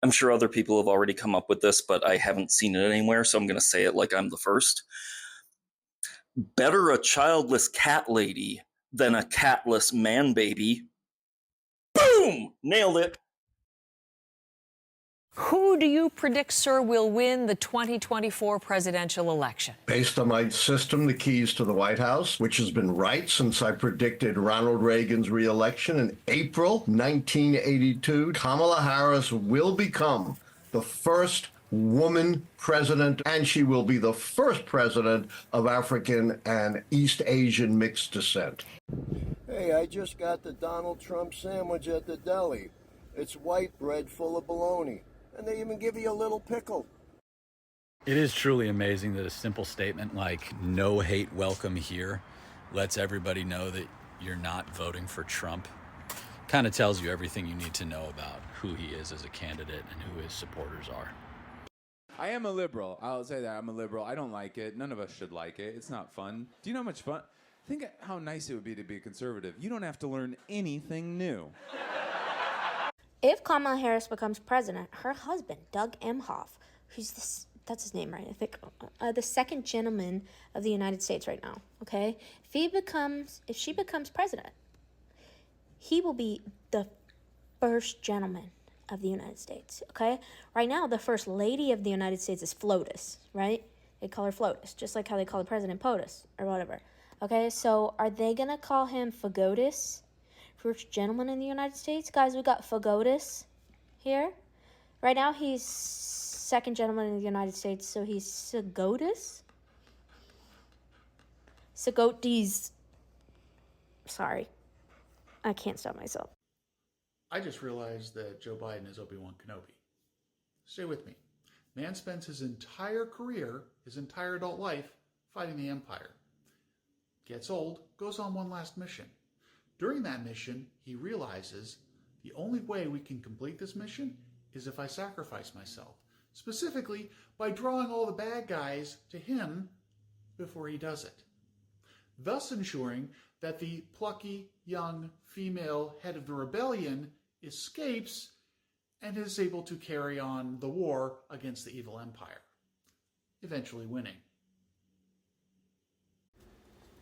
I'm sure other people have already come up with this, but I haven't seen it anywhere, so I'm going to say it like I'm the first. Better a childless cat lady than a catless man baby. Boom! Nailed it. Who do you predict, sir, will win the 2024 presidential election? Based on my system, the keys to the White House, which has been right since I predicted Ronald Reagan's reelection in April 1982, Kamala Harris will become the first woman president, and she will be the first president of African and East Asian mixed descent. Hey, I just got the Donald Trump sandwich at the deli. It's white bread full of bologna, and they even give you a little pickle. It is truly amazing that a simple statement like "no hate welcome here" lets everybody know that you're not voting for Trump. Kind of tells you everything you need to know about who he is as a candidate and who his supporters are. I am a liberal. I'll say that. I'm a liberal. I don't like it. None of us should like it. It's not fun. Do you know how much fun? Think how nice it would be to be a conservative. You don't have to learn anything new. If Kamala Harris becomes president, her husband, Doug Emhoff, that's his name, right? I think the second gentleman of the United States right now, okay? If she becomes president, he will be the first gentleman of the United States, okay? Right now, the first lady of the United States is FLOTUS, right? They call her FLOTUS, just like how they call the president POTUS or whatever. Okay, so are they going to call him FAGOTUS, first gentleman in the United States? Guys, we got FAGOTUS here. Right now, he's second gentleman in the United States, so he's SAGOTUS? SAGOTIS. Sorry. I can't stop myself. I just realized that Joe Biden is Obi-Wan Kenobi. Stay with me. Man spends his entire career, his entire adult life, fighting the Empire. Gets old, goes on one last mission. During that mission, he realizes the only way we can complete this mission is if I sacrifice myself. Specifically, by drawing all the bad guys to him before he does it. Thus ensuring that the plucky, young, female head of the rebellion escapes and is able to carry on the war against the evil empire, eventually winning.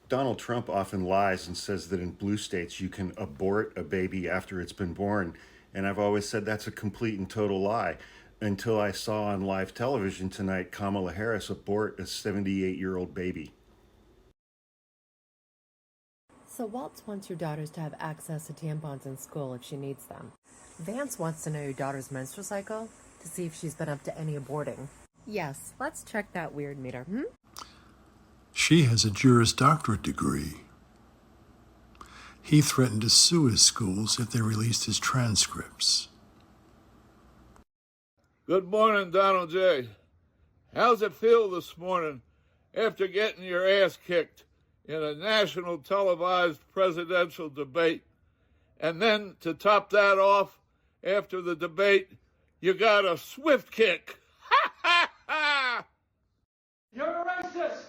Donald Trump often lies and says that in blue states you can abort a baby after it's been born, and I've always said that's a complete and total lie, until I saw on live television tonight Kamala Harris abort a 78-year-old baby. So Waltz wants your daughters to have access to tampons in school if she needs them. Vance wants to know your daughter's menstrual cycle to see if she's been up to any aborting. Yes, let's check that weird meter, She has a Juris Doctorate degree. He threatened to sue his schools if they released his transcripts. Good morning, Donald J. How's it feel this morning after getting your ass kicked in a national televised presidential debate? And then to top that off, after the debate, you got a swift kick. Ha ha ha! You're a racist!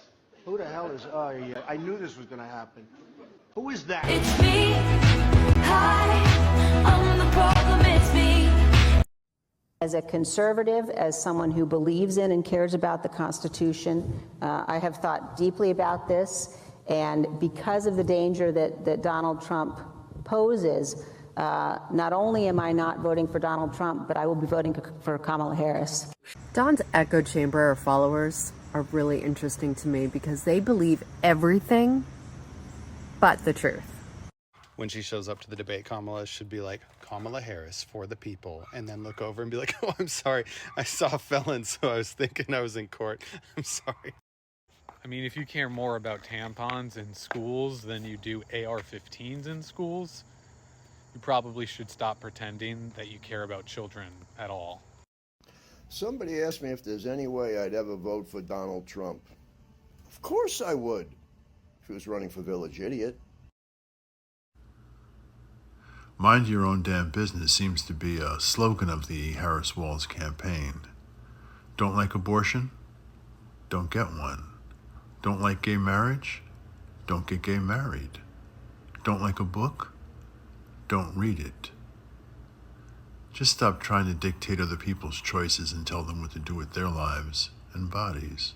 Who the hell is I knew this was going to happen. Who is that? It's me. Hi, I'm the problem, it's me. As a conservative, as someone who believes in and cares about the Constitution, I have thought deeply about this, and because of the danger that Donald Trump poses, not only am I not voting for Donald Trump, but I will be voting for Kamala Harris. Don's echo chamber or followers are really interesting to me because they believe everything but the truth. When she shows up to the debate, Kamala should be like, Kamala Harris for the people, and then look over and be like, oh, I'm sorry, I saw a felon, so I was thinking I was in court. I'm sorry. I mean, if you care more about tampons in schools than you do AR-15s in schools, you probably should stop pretending that you care about children at all. Somebody asked me if there's any way I'd ever vote for Donald Trump. Of course I would, if he was running for village idiot. Mind your own damn business seems to be a slogan of the Harris-Walz campaign. Don't like abortion? Don't get one. Don't like gay marriage? Don't get gay married. Don't like a book? Don't read it. Just stop trying to dictate other people's choices and tell them what to do with their lives and bodies.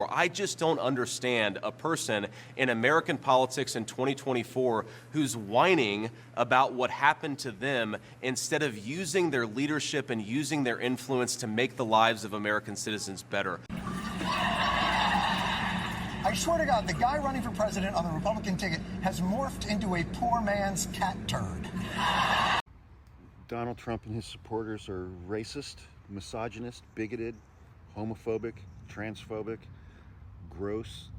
I just don't understand a person in American politics in 2024 who's whining about what happened to them instead of using their leadership and using their influence to make the lives of American citizens better. I swear to God, the guy running for president on the Republican ticket has morphed into a poor man's cat turd. Donald Trump and his supporters are racist, misogynist, bigoted, homophobic, transphobic, gross,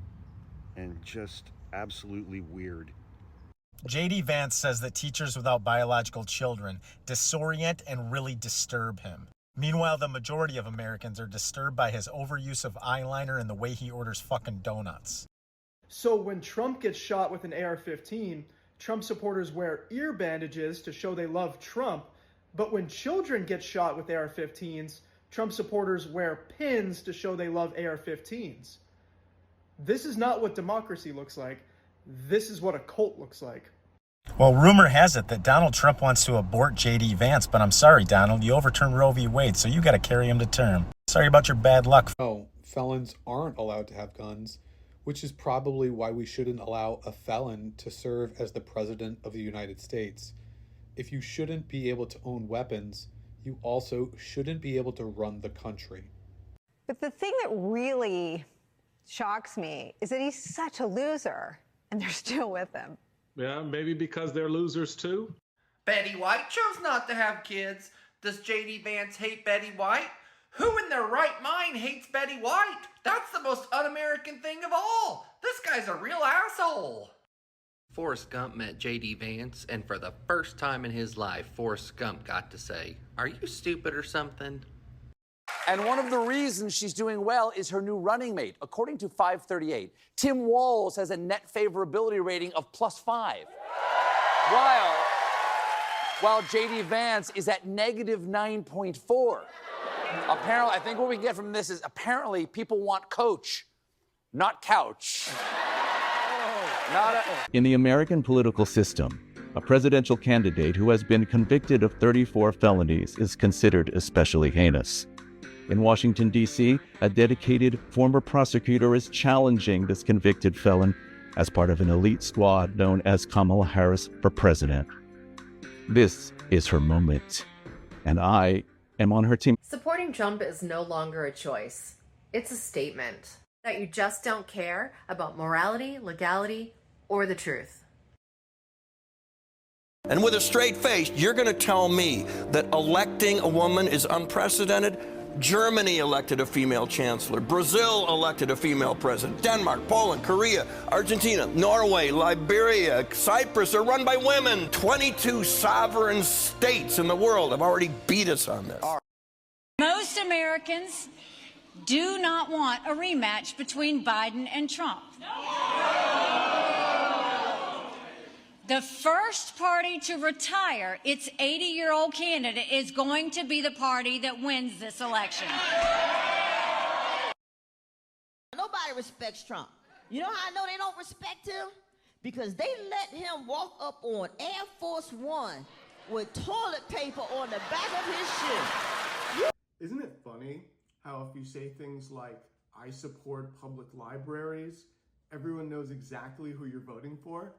and just absolutely weird. J.D. Vance says that teachers without biological children disorient and really disturb him. Meanwhile, the majority of Americans are disturbed by his overuse of eyeliner and the way he orders fucking donuts. So when Trump gets shot with an AR-15, Trump supporters wear ear bandages to show they love Trump, but when children get shot with AR-15s, Trump supporters wear pins to show they love AR-15s. This is not what democracy looks like. This is what a cult looks like. Well, rumor has it that Donald Trump wants to abort J.D. Vance, but I'm sorry, Donald, you overturned Roe v. Wade, so you got to carry him to term. Sorry about your bad luck. No, felons aren't allowed to have guns, which is probably why we shouldn't allow a felon to serve as the president of the United States. If you shouldn't be able to own weapons, you also shouldn't be able to run the country. But the thing that really shocks me is that he's such a loser, and they're still with him. Yeah, maybe because they're losers too. Betty White chose not to have kids. Does J.D. Vance hate Betty White? Who in their right mind hates Betty White? That's the most un-American thing of all. This guy's a real asshole. Forrest Gump met J.D. Vance, and for the first time in his life, Forrest Gump got to say, "Are you stupid or something?" And one of the reasons she's doing well is her new running mate. According to 538, Tim Walz has a net favorability rating of +5, while J.D. Vance is at -9.4. Apparently, I think what we get from this is apparently people want coach, not couch. In the American political system, a presidential candidate who has been convicted of 34 felonies is considered especially heinous. In Washington, D.C., a dedicated former prosecutor is challenging this convicted felon as part of an elite squad known as Kamala Harris for president. This is her moment, and I am on her team. Supporting Trump is no longer a choice. It's a statement that you just don't care about morality, legality, or the truth. And with a straight face, you're going to tell me that electing a woman is unprecedented? Germany elected a female chancellor. Brazil elected a female president. Denmark, Poland, Korea, Argentina, Norway, Liberia, Cyprus are run by women. 22 sovereign states in the world have already beat us on this. Most Americans do not want a rematch between Biden and Trump. The first party to retire its 80-year-old candidate is going to be the party that wins this election. Nobody respects Trump. You know how I know they don't respect him? Because they let him walk up on Air Force One with toilet paper on the back of his shoe. Isn't it funny how if you say things like, "I support public libraries," everyone knows exactly who you're voting for?